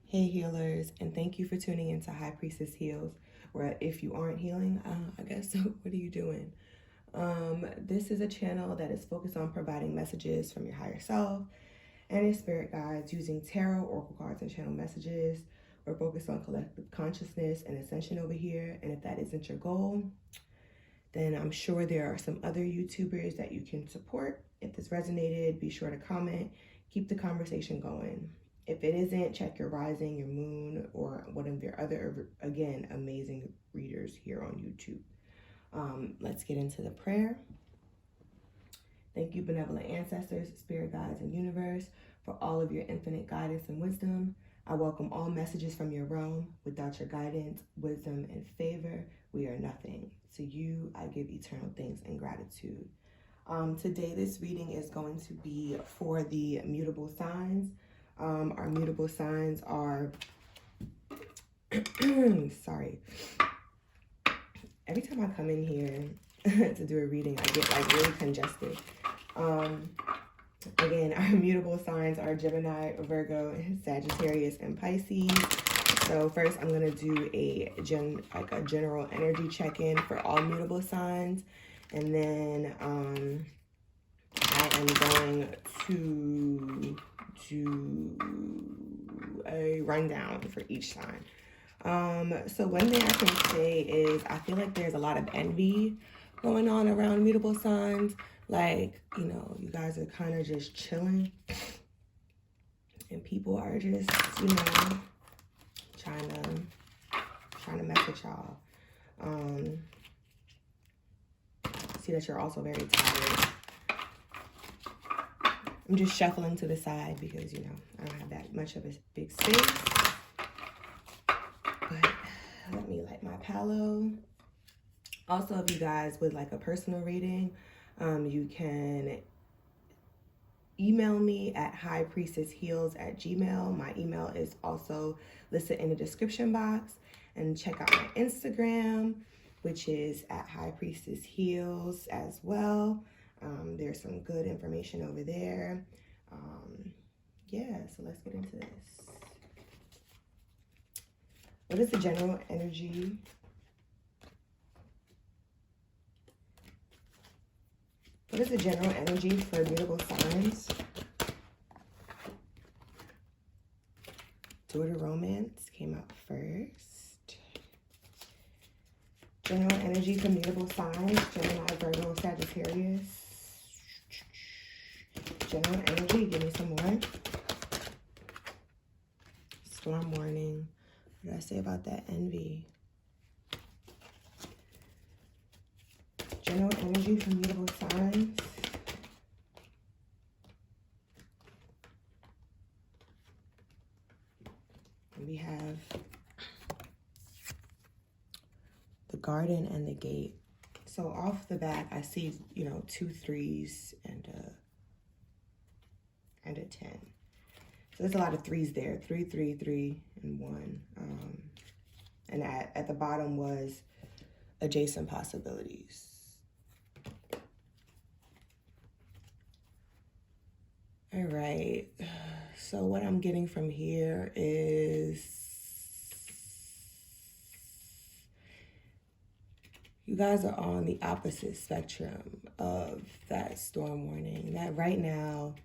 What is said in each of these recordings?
Hey healers, and thank you for tuning into High Priestess Heals, where if you aren't healing, I guess, what are you doing? This is a channel that is focused on providing messages from your higher self and your spirit guides using tarot, oracle cards, and channel messages. We're focused on collective consciousness and ascension over here, and if that isn't your goal, then I'm sure there are some other YouTubers that you can support. If this resonated, be sure to comment, keep the conversation going. If it isn't, check your rising, your moon, or one of your other, again, amazing readers here on YouTube. Let's get into the prayer. Thank you, benevolent ancestors, spirit guides, and universe, for all of your infinite guidance and wisdom. I welcome all messages from your realm. Without your guidance, wisdom, and favor, we are nothing. To you, I give eternal thanks and gratitude. Today, this reading is going to be for the mutable signs. Our mutable signs are, sorry, every time I come in here to do a reading, I get like really congested. Again, our mutable signs are Gemini, Virgo, Sagittarius, and Pisces. So first I'm going to do a general energy check-in for all mutable signs. And then I am going to do a rundown for each sign. So one thing I can say is I feel like there's a lot of envy going on around mutable signs. Like, you know, you guys are kind of just chilling and people are just, you know, trying to mess with y'all. See that you're also very tired. I'm just shuffling to the side because, you know, I don't have that much of a big space. But let me light my palo. Also, if you guys would like a personal reading, you can email me at HighPriestessHeals@gmail. My email is also listed in the description box. And check out my Instagram, which is at HighPriestessHeals as well. There's some good information over there. Yeah, so let's get into this. What is the general energy? What is the general energy for mutable signs? Two of Romance came out first. General energy for mutable signs, Gemini, Virgo, Sagittarius. General energy, give me some more. Storm warning. What did I say about that envy? General energy for mutable signs. And we have the garden and the gate. So off the bat, I see, you know, 2 3s and a 10. So there's a lot of 3s there. 3 3 3 and 1. And at the bottom was adjacent possibilities. All right. So what I'm getting from here is you guys are on the opposite spectrum of that storm warning. That right now,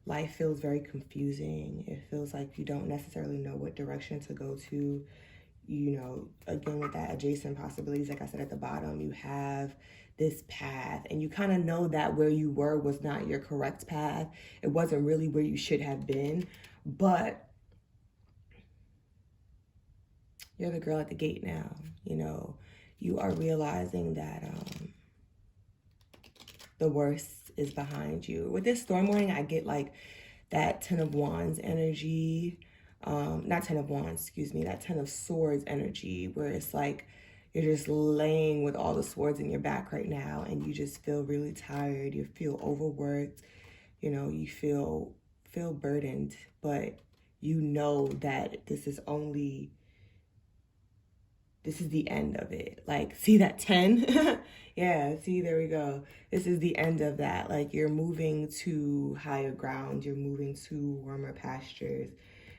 life feels very confusing. It feels like you don't necessarily know what direction to go to. You know, again, with that adjacent possibilities, like I said at the bottom, you have this path and you kind of know that where you were was not your correct path. It wasn't really where you should have been, but you're the girl at the gate now. You know, you are realizing that the worst is behind you. With this storm warning, I get like that 10 of Wands energy. Not 10 of Wands, excuse me, that 10 of Swords energy, where it's like you're just laying with all the swords in your back right now and you just feel really tired. You feel overworked, you know, you feel burdened, but you know that this is the end of it. Like, see that 10? Yeah, see, there we go. This is the end of that. Like, you're moving to higher ground. You're moving to warmer pastures.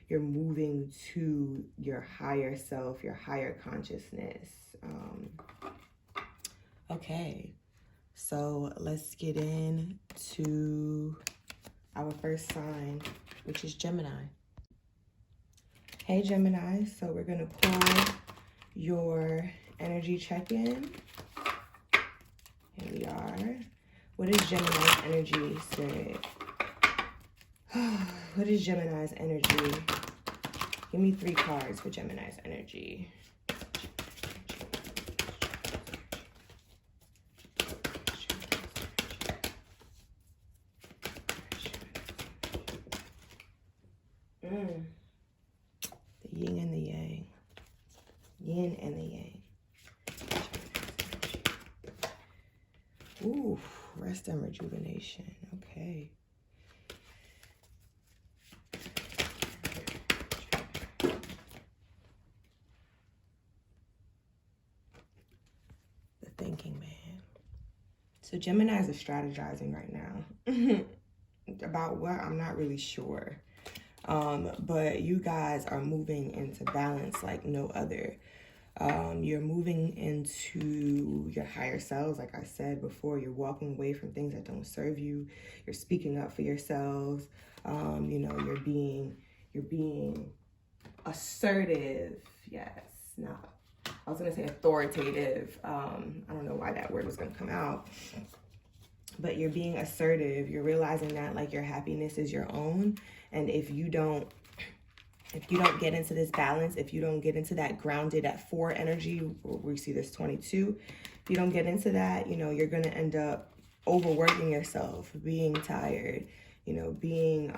you're moving to your higher self, your higher consciousness. Okay, so let's get into our first sign, which is Gemini. Hey Gemini, so we're gonna pull your energy check-in. Here we are. What is Gemini's energy, Spirit? What is Gemini's energy? Give me 3 cards for Gemini's energy. The yin and the yang. Yin and the yang. Ooh, rest and rejuvenation. Okay. The thinking man. So Geminis are strategizing right now. About what? I'm not really sure. But you guys are moving into balance like no other. You're moving into your higher selves. Like I said before, you're walking away from things that don't serve you. You're speaking up for yourselves. You know, you're being assertive. Yes, not, I was gonna say authoritative. I don't know why that word was gonna come out. But you're being assertive. You're realizing that like your happiness is your own. And if you don't get into this balance, if you don't get into that grounded at 4 energy, we see this 22. If you don't get into that, you know, you're going to end up overworking yourself, being tired, you know, being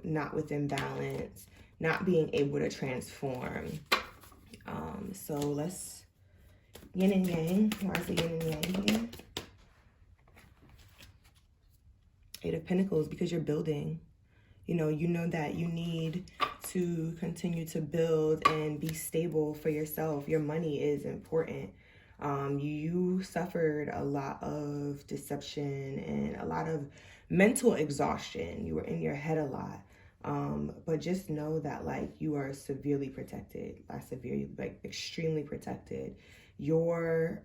not within balance, not being able to transform. So let's yin and yang. Why is the yin and yang here? 8 of Pentacles, because you're building. You know that you need to continue to build and be stable for yourself. Your money is important. You suffered a lot of deception and a lot of mental exhaustion. You were in your head a lot. But just know that like you are severely protected. Like extremely protected. Your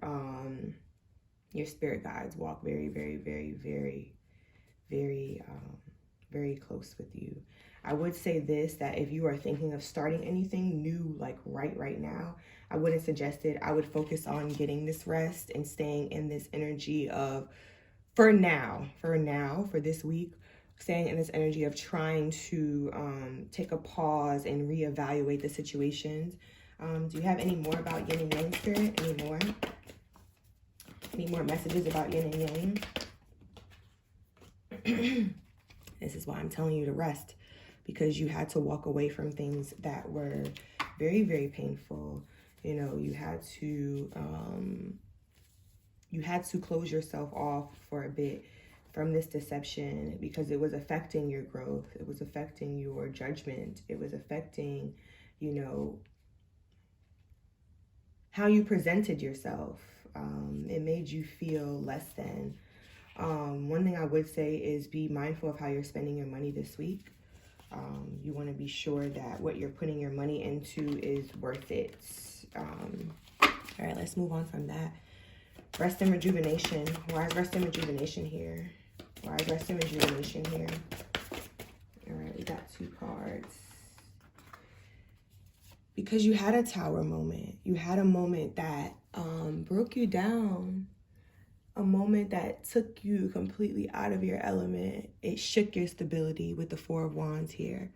spirit guides walk very, very, very, very, very very close with you. I would say this, that if you are thinking of starting anything new, like right now, I wouldn't suggest it. I would focus on getting this rest and staying in this energy of, for this week, staying in this energy of trying to take a pause and reevaluate the situations. Do you have any more about yin and yang, Spirit? Any more? Any more messages about yin and yang? This is why I'm telling you to rest, because you had to walk away from things that were very, very painful. You know, you had to close yourself off for a bit from this deception because it was affecting your growth. It was affecting your judgment. It was affecting, you know, how you presented yourself. It made you feel less than. One thing I would say is be mindful of how you're spending your money this week. You want to be sure that what you're putting your money into is worth it. All right, let's move on from that. Rest and rejuvenation. Why is rest and rejuvenation here? Why is rest and rejuvenation here? All right, we got 2 cards. Because you had a tower moment. You had a moment that broke you down. A moment that took you completely out of your element. It shook your stability with the 4 of Wands here.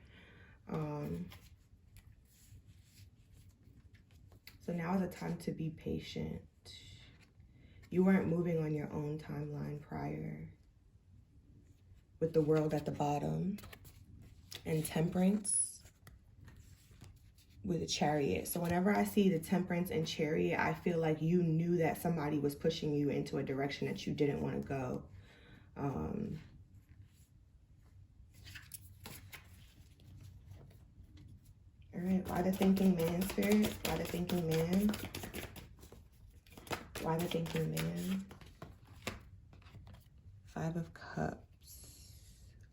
So now is a time to be patient. You weren't moving on your own timeline prior. With the World at the bottom. And Temperance. With a Chariot. So whenever I see the Temperance and Chariot, I feel like you knew that somebody was pushing you into a direction that you didn't want to go. All right, why the thinking man, Spirit? Why the thinking man? Why the thinking man? 5 of Cups.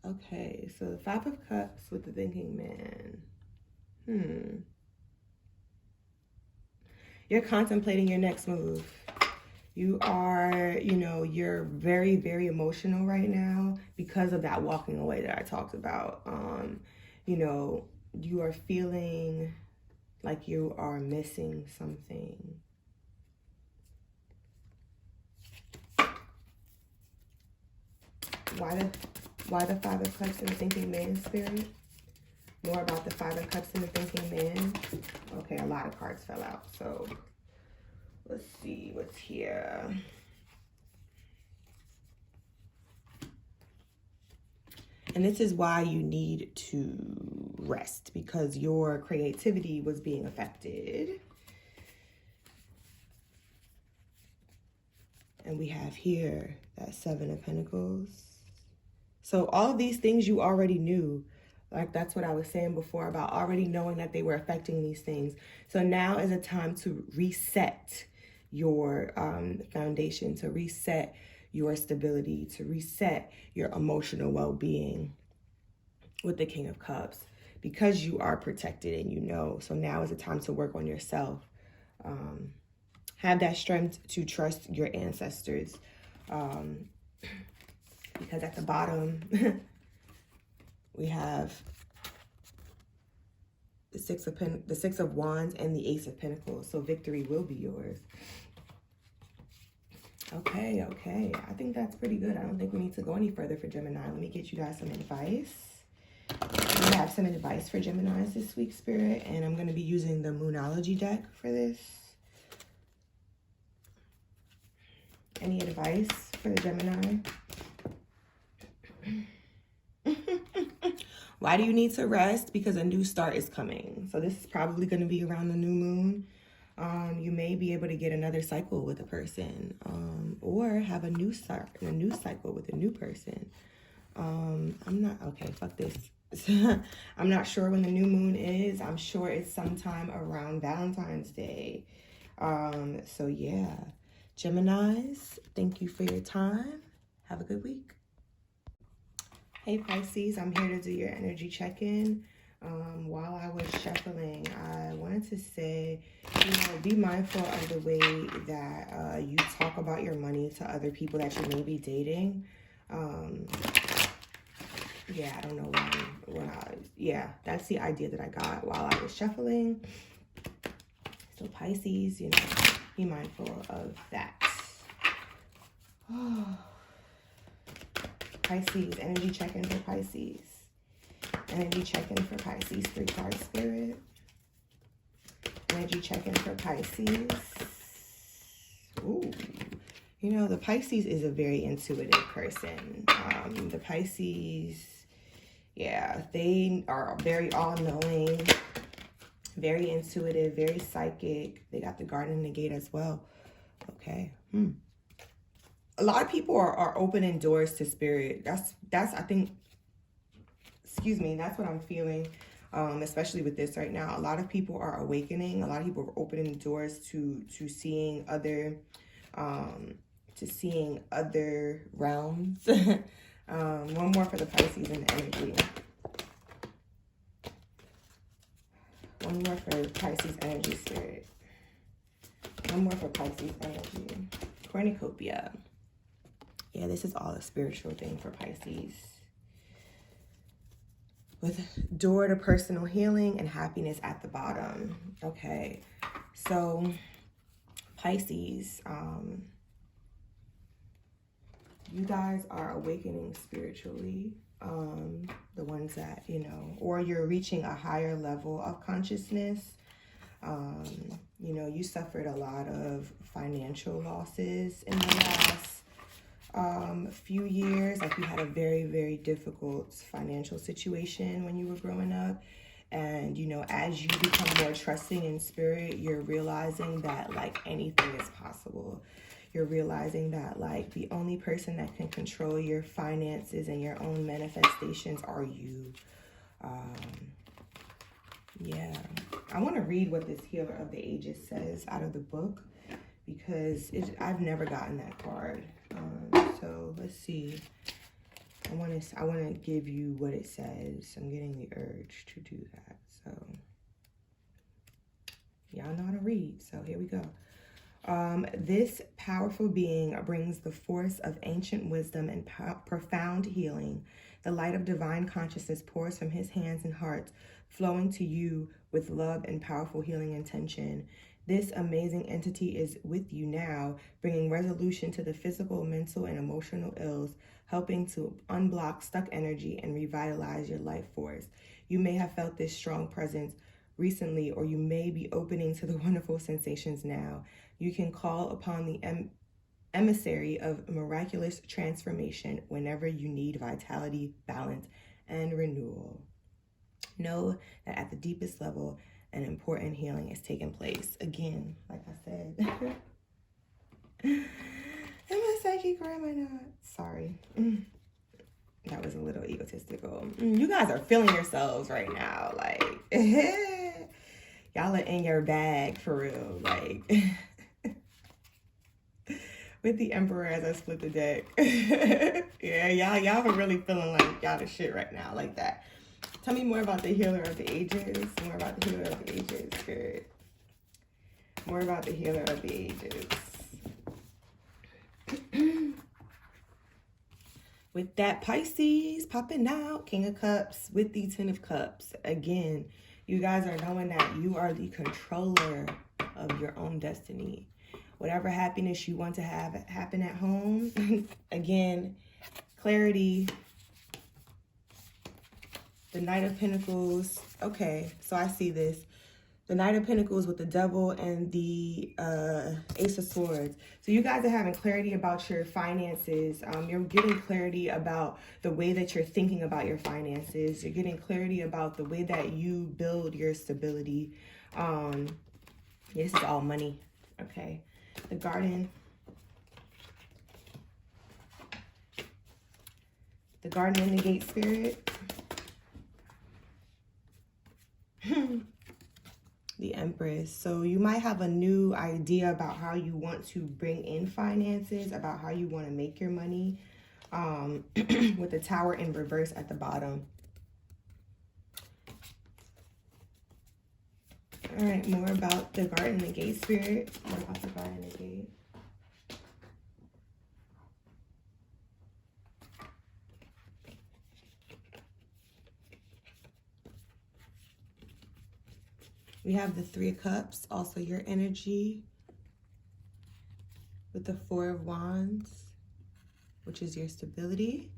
Okay, so the 5 of Cups with the thinking man. You're contemplating your next move. You are, you know, you're very, very emotional right now because of that walking away that I talked about. You know, you are feeling like you are missing something. Why the Five of Cups in the Thinking Man spirit? More about the Five of Cups in the Thinking Man. Okay, a lot of cards fell out, so let's see what's here. And this is why you need to rest, because your creativity was being affected. And we have here that Seven of Pentacles. So all of these things you already knew. Like, that's what I was saying before about already knowing that they were affecting these things. So now is a time to reset your foundation, to reset your stability, to reset your emotional well-being with the King of Cups, because you are protected and you know. So now is a time to work on yourself. Have that strength to trust your ancestors. Because at the bottom, we have the Six of Wands and the Ace of Pentacles. So victory will be yours. Okay. I think that's pretty good. I don't think we need to go any further for Gemini. Let me get you guys some advice. We have some advice for Geminis this week, Spirit. And I'm going to be using the Moonology deck for this. Any advice for the Gemini? Why do you need to rest? Because a new start is coming. So this is probably going to be around the new moon. You may be able to get another cycle with a person, or have a new start and a new cycle with a new person. I'm not, okay, fuck this. I'm not sure when the new moon is. I'm sure it's sometime around Valentine's Day. So yeah, Geminis, thank you for your time. Have a good week. Hey Pisces, I'm here to do your energy check-in. While I was shuffling, I wanted to say, you know, be mindful of the way that you talk about your money to other people that you may be dating. Yeah, I don't know why. Yeah, that's the idea that I got while I was shuffling. So Pisces, you know, be mindful of that. Pisces, energy check-in for Pisces. Energy check-in for Pisces, 3-card spirit. Energy check-in for Pisces. Ooh. You know, the Pisces is a very intuitive person. The Pisces, yeah, they are very all-knowing, very intuitive, very psychic. They got the Garden in the Gate as well. Okay. A lot of people are opening doors to spirit. That's I think, excuse me, that's what I'm feeling, especially with this right now. A lot of people are awakening. A lot of people are opening doors to seeing other realms. One more for the Pisces and the energy. One more for Pisces energy, spirit. One more for Pisces energy. Cornucopia. Yeah, this is all a spiritual thing for Pisces. With door to personal healing and happiness at the bottom. Okay, so Pisces, you guys are awakening spiritually. The ones that, you know, or you're reaching a higher level of consciousness. You know, you suffered a lot of financial losses in the last few years. Like, you had a very, very difficult financial situation when you were growing up. And, you know, as you become more trusting in spirit, you're realizing that, like, anything is possible. You're realizing that, like, the only person that can control your finances and your own manifestations are you. Yeah. I want to read what this Healer of the Ages says out of the book, because I've never gotten that card. So let's see. I want to give you what it says. I'm getting the urge to do that. So Y'all know how to read, so here we go. This powerful being brings the force of ancient wisdom and profound healing. The light of divine consciousness pours from his hands and heart, flowing to you with love and powerful healing intention. This amazing entity is with you now, bringing resolution to the physical, mental, and emotional ills, helping to unblock stuck energy and revitalize your life force. You may have felt this strong presence recently, or you may be opening to the wonderful sensations now. You can call upon the emissary of miraculous transformation whenever you need vitality, balance, and renewal. Know that at the deepest level, an important healing is taking place. Again, like I said, am I psychic or am I not? Sorry. That was a little egotistical. You guys are feeling yourselves right now. Like, y'all are in your bag for real. Like, with the Emperor as I split the deck. Yeah, y'all are really feeling like y'all the shit right now, like that. Tell me more about the Healer of the Ages. More about the Healer of the Ages, Spirit. More about the Healer of the Ages. With that Pisces popping out, King of Cups with the Ten of Cups. Again, you guys are knowing that you are the controller of your own destiny. Whatever happiness you want to have happen at home. Again, clarity. The Knight of Pentacles. Okay, so I see this. The Knight of Pentacles with the Devil and the Ace of Swords. So you guys are having clarity about your finances. You're getting clarity about the way that you're thinking about your finances. You're getting clarity about the way that you build your stability. This is all money. Okay. The Garden. The Garden and the Gate, Spirit. The Empress. So you might have a new idea about how you want to bring in finances, about how you want to make your money, with the Tower in reverse at the bottom. All right, more about the Garden and the Gate, Spirit. More about the Garden and the Gate. We have the Three of Cups, also your energy, with the Four of Wands, which is your stability,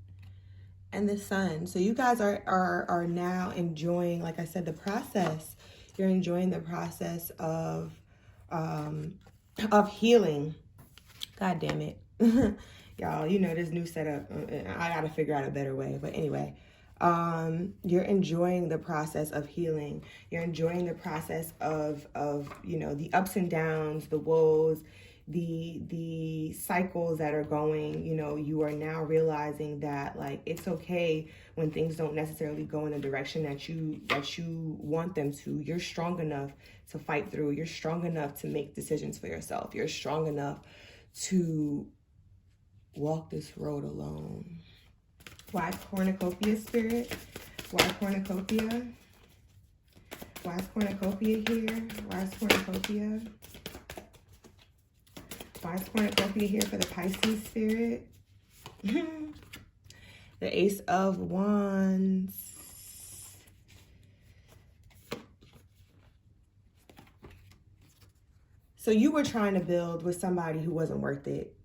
and the Sun. So you guys are now enjoying, like I said, the process. You're enjoying the process of healing. God damn it. Y'all, you know this new setup. I gotta figure out a better way. But anyway, you're enjoying the process of healing. You're enjoying the process of you know, the ups and downs, the woes, the cycles that are going. You know, you are now realizing that, like, it's okay when things don't necessarily go in the direction that you want them to. You're strong enough to fight through. You're strong enough to make decisions for yourself. You're strong enough to walk this road alone. Wise Cornucopia, Spirit. Wise Cornucopia. Wise Cornucopia here. Wise Cornucopia. Wise Cornucopia here for the Pisces, Spirit. The Ace of Wands. So you were trying to build with somebody who wasn't worth it.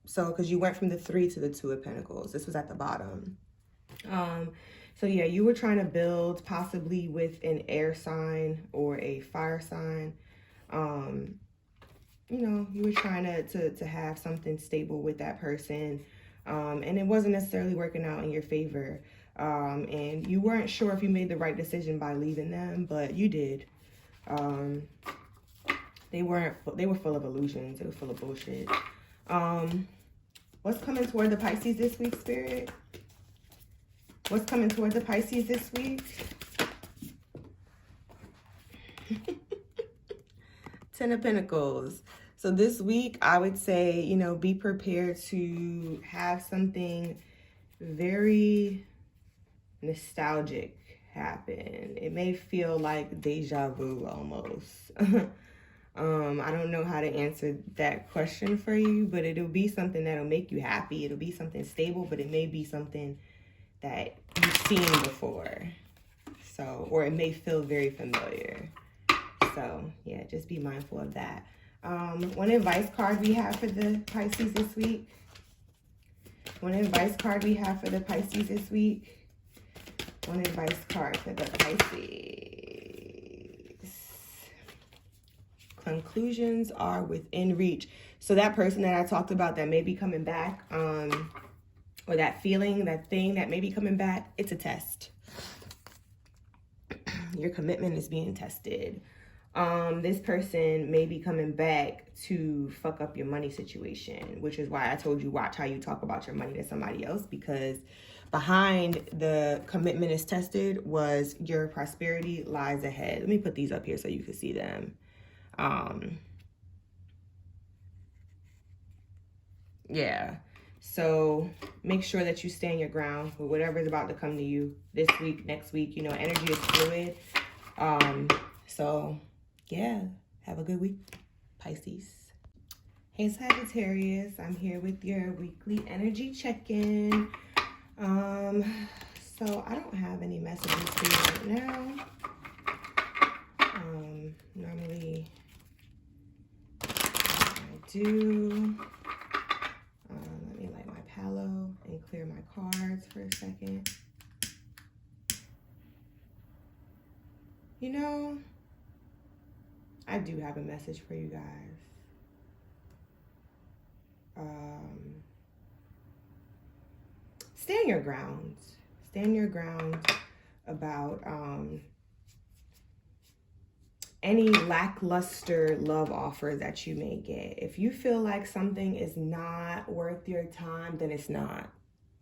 So, because you went from the Three to the Two of Pentacles. This was at the bottom. So yeah, you were trying to build possibly with an air sign or a fire sign. You know, you were trying to have something stable with that person. And it wasn't necessarily working out in your favor. And you weren't sure if you made the right decision by leaving them, but you did. They were full of illusions. They were full of bullshit. What's coming toward the Pisces this week, Spirit? What's coming toward the Pisces this week? Ten of Pentacles. So this week, I would say, you know, be prepared to have something very nostalgic happen. It may feel like deja vu almost. I don't know how to answer that question for you, but it'll be something that'll make you happy. It'll be something stable, but it may be something that you've seen before. So, or it may feel very familiar. So, yeah, just be mindful of that. One advice card we have for the Pisces this week. One advice card we have for the Pisces this week. One advice card for the Pisces. Conclusions are within reach. So that person that I talked about that may be coming back, or that feeling, that thing that may be coming back, it's a test. Your commitment is being tested. This person may be coming back to fuck up your money situation, which is why I told you watch how you talk about your money to somebody else, because behind the commitment is tested was your prosperity lies ahead. Let me put these up here so you can see them. Yeah. So make sure that you stand your ground with whatever is about to come to you this week, next week. You know, energy is fluid. So yeah, have a good week, Pisces. Hey Sagittarius, I'm here with your weekly energy check-in. So I don't have any messages for you right now. Normally I do. Let me light my palo and clear my cards for a second. You know, I do have a message for you guys. Stand your ground. Stand your ground about any lackluster love offer that you may get. If you feel like something is not worth your time, then it's not.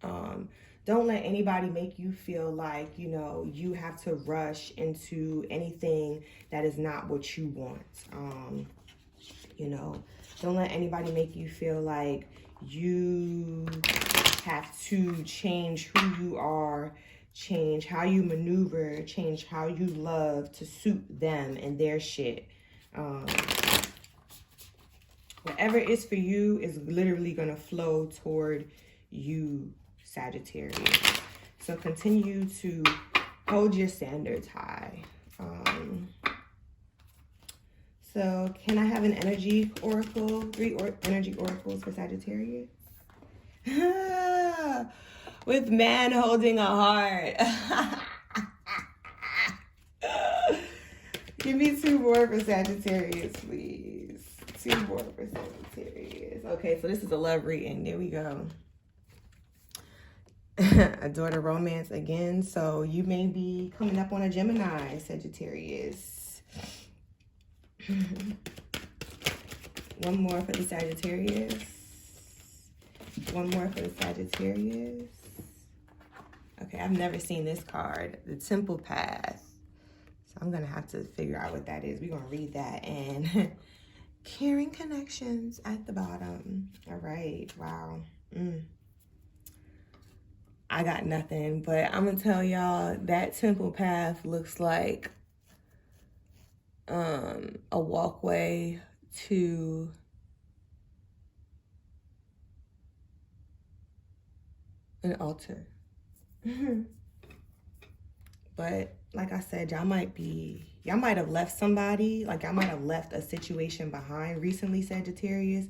Don't let anybody make you feel like, you know, you have to rush into anything that is not what you want. You know, don't let anybody make you feel like you have to change who you are, change how you maneuver, change how you love to suit them and their shit. Whatever is for you is literally going to flow toward you, Sagittarius. So continue to hold your standards high. So can I have an energy oracle, 3 energy oracles for Sagittarius? With man holding a heart. Give me 2 more for Sagittarius, please. 2 more for Sagittarius. Okay, so this is a love reading. There we go. Adore the romance again. So you may be coming up on a Gemini, Sagittarius. One more for the Sagittarius. One more for the Sagittarius. Okay, I've never seen this card, the Temple Path. So I'm going to have to figure out what that is. We're going to read that. And caring connections at the bottom. All right. Wow. I got nothing, but I'm going to tell y'all that Temple Path looks like a walkway to an altar. But like I said, y'all might have left somebody, like y'all might have left a situation behind recently, Sagittarius,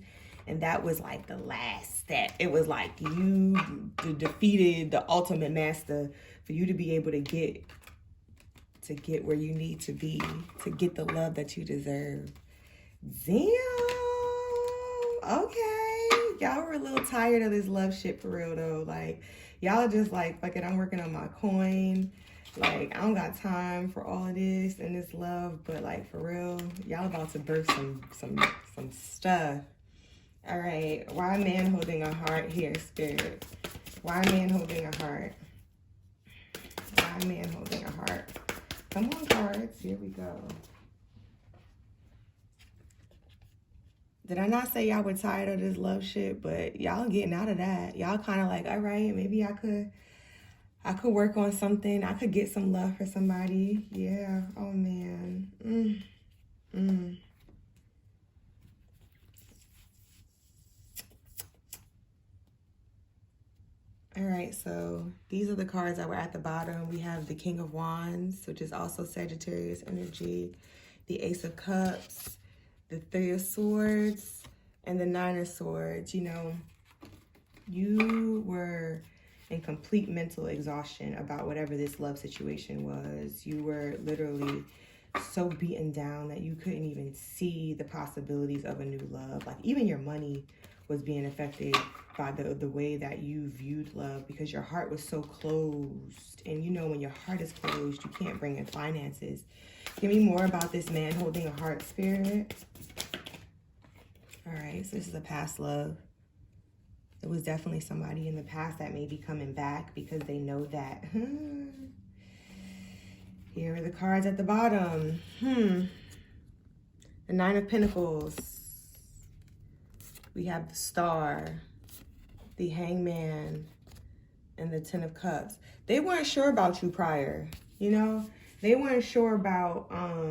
and that was like the last step. It was like you defeated the ultimate master for you to be able to get where you need to be, to get the love that you deserve. Damn. Okay. Y'all were a little tired of this love shit for real though. Like, y'all are just like, fuck it, I'm working on my coin. Like, I don't got time for all of this and this love, but like for real, y'all about to birth some stuff. All right, why a man holding a heart here, Spirit? Why a man holding a heart? Why a man holding a heart? Come on, cards, here we go. Did I not say y'all were tired of this love shit? But y'all getting out of that. Y'all kind of like, all right, maybe I could I could work on something. I could get some love for somebody. Yeah. Oh, man. All right, so these are the cards that were at the bottom. We have the King of Wands, which is also Sagittarius energy, the Ace of Cups, the Three of Swords, and the Nine of Swords. You know, you were in complete mental exhaustion about whatever this love situation was. You were literally so beaten down that you couldn't even see the possibilities of a new love. Like, even your money was being affected by the way that you viewed love, because your heart was so closed. And you know, when your heart is closed, you can't bring in finances. Give me more about this man holding a heart, Spirit. All right, so this is a past love. It was definitely somebody in the past that may be coming back because they know that. Here are the cards at the bottom. The Nine of Pentacles. We have the Star, the Hangman, and the Ten of Cups. They weren't sure about you prior, you know? They weren't sure about how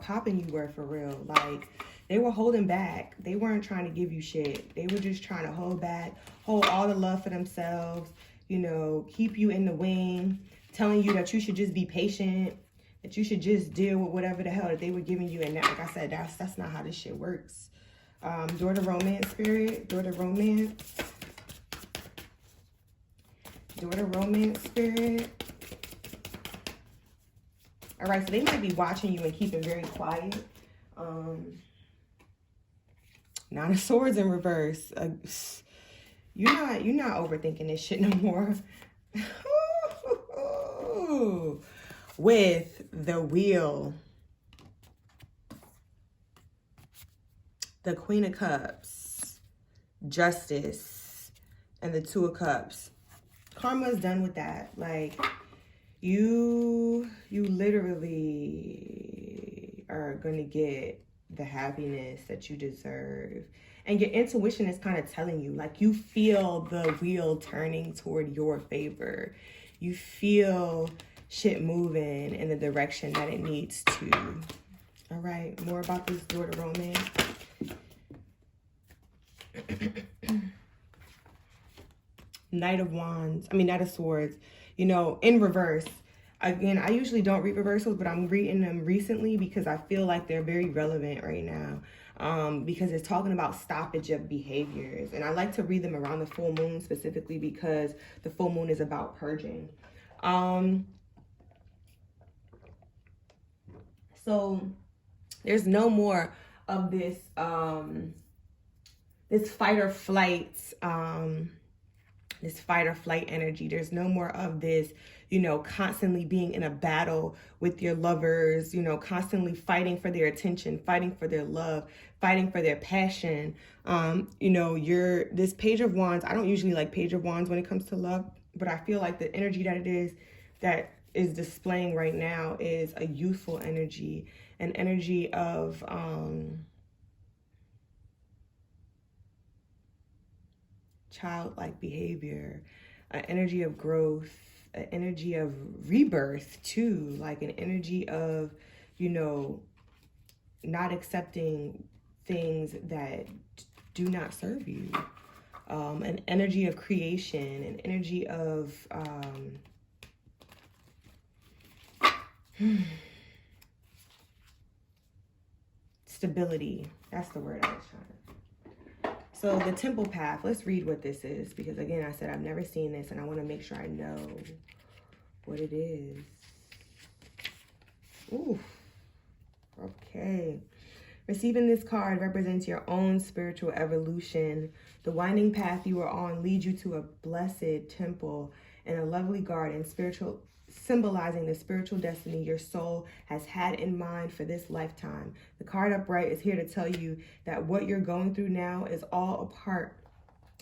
popping you were for real. Like, they were holding back. They weren't trying to give you shit. They were just trying to hold back, hold all the love for themselves, you know, keep you in the wing, telling you that you should just be patient, that you should just deal with whatever the hell that they were giving you. And that, like I said, that's not how this shit works. Door to Romance, Spirit. Door to Romance. Door to Romance, Spirit. All right, so they might be watching you and keeping very quiet. Nine of Swords in reverse. You're not overthinking this shit no more. With the Wheel, the Queen of Cups, Justice, and the Two of Cups. Karma's done with that. Like, you literally are gonna get the happiness that you deserve. And your intuition is kind of telling you, like, you feel the wheel turning toward your favor. You feel shit moving in the direction that it needs to. All right, more about this Door to Romance. Knight of Swords, you know, in reverse. Again, I usually don't read reversals, but I'm reading them recently because I feel like they're very relevant right now. Because it's talking about stoppage of behaviors. And I like to read them around the full moon, specifically because the full moon is about purging. So there's no more of this this fight or flight energy. There's no more of this, you know, constantly being in a battle with your lovers, you know, constantly fighting for their attention, fighting for their love, fighting for their passion. You know, this Page of Wands. I don't usually like Page of Wands when it comes to love, but I feel like the energy that is displaying right now is a youthful energy, an energy of childlike behavior, an energy of growth, an energy of rebirth too, like an energy of, you know, not accepting things that do not serve you, an energy of creation, an energy of stability. That's the word I was trying to. So the Temple Path, let's read what this is, because again, I said I've never seen this and I want to make sure I know what it is. Ooh, okay. Receiving this card represents your own spiritual evolution. The winding path you are on leads you to a blessed temple and a lovely garden, symbolizing the spiritual destiny your soul has had in mind for this lifetime. The card upright is here to tell you that what you're going through now is all a part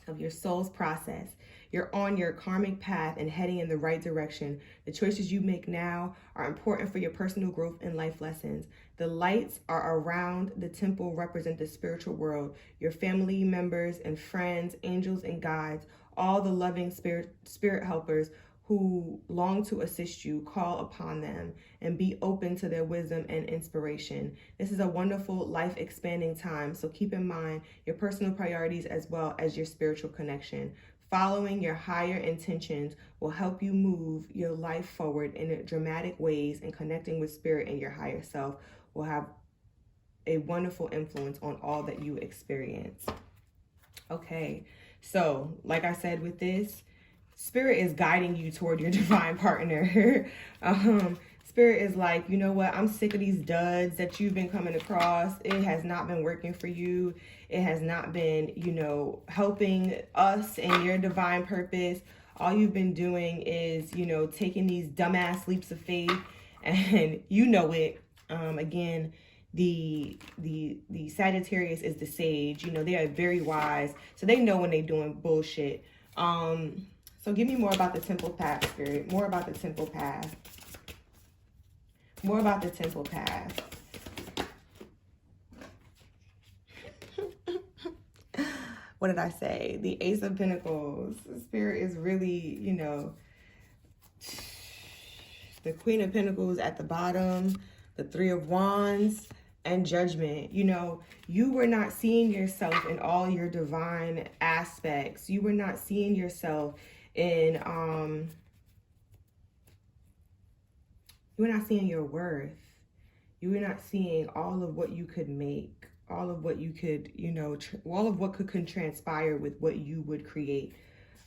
of your soul's process. You're on your karmic path and heading in the right direction. The choices you make now are important for your personal growth and life lessons. The lights are around the temple represent the spiritual world. Your family members and friends, angels and guides, all the loving spirit helpers who long to assist you. Call upon them and be open to their wisdom and inspiration. This is a wonderful life expanding time, so keep in mind your personal priorities as well as your spiritual connection. Following your higher intentions will help you move your life forward in dramatic ways, and connecting with spirit and your higher self will have a wonderful influence on all that you experience. Okay, so like I said with this, Spirit is guiding you toward your divine partner. Spirit is like, you know what? I'm sick of these duds that you've been coming across. It has not been working for you. It has not been, you know, helping us in your divine purpose. All you've been doing is, you know, taking these dumbass leaps of faith, and you know it. Again, the Sagittarius is the sage. You know, they are very wise, so they know when they're doing bullshit. So give me more about the temple path, Spirit. More about the temple path. More about the temple path. What did I say? The Ace of Pentacles. Spirit is really, you know, the Queen of Pentacles at the bottom, the Three of Wands, and Judgment. You know, you were not seeing yourself in all your divine aspects. You were not seeing yourself in, you were not seeing your worth. You were not seeing all of what you could make, all of what you could, you know, all of what could transpire with what you would create.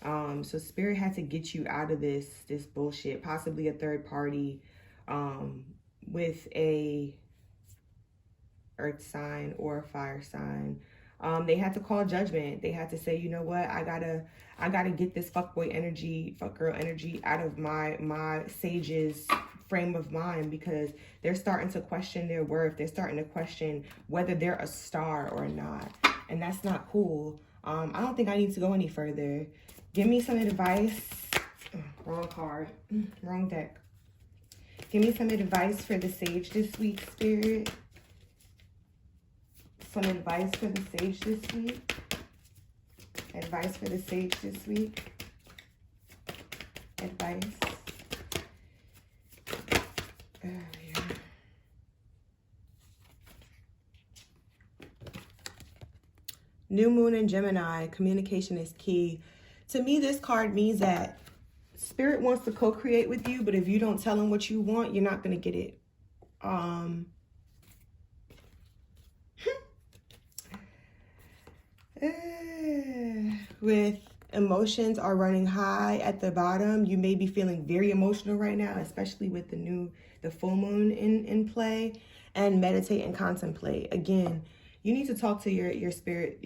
So Spirit had to get you out of this bullshit, possibly a third party, with a earth sign or a fire sign. They had to call judgment. They had to say, you know what, I gotta get this fuckboy energy, fuckgirl energy out of my sage's frame of mind, because they're starting to question their worth. They're starting to question whether they're a star or not. And that's not cool. I don't think I need to go any further. Give me some advice. Wrong card. Wrong deck. Give me some advice for the sage this week, Spirit. Some advice for the sage this week. Advice for the sage this week. Advice. Yeah. New moon in Gemini. Communication is key. To me, this card means that Spirit wants to co-create with you, but if you don't tell them what you want, you're not going to get it. With emotions are running high at the bottom, you may be feeling very emotional right now, especially with the full moon in play. And meditate and contemplate. Again, you need to talk to your spirit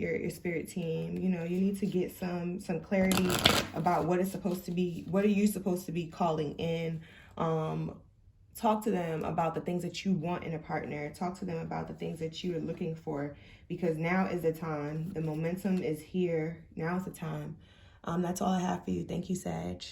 team. You know, you need to get some clarity about what it's supposed to be. What are you supposed to be calling in? Talk to them about the things that you want in a partner. Talk to them about the things that you are looking for, because now is the time. The momentum is here. Now is the time. That's all I have for you. Thank you, Sag.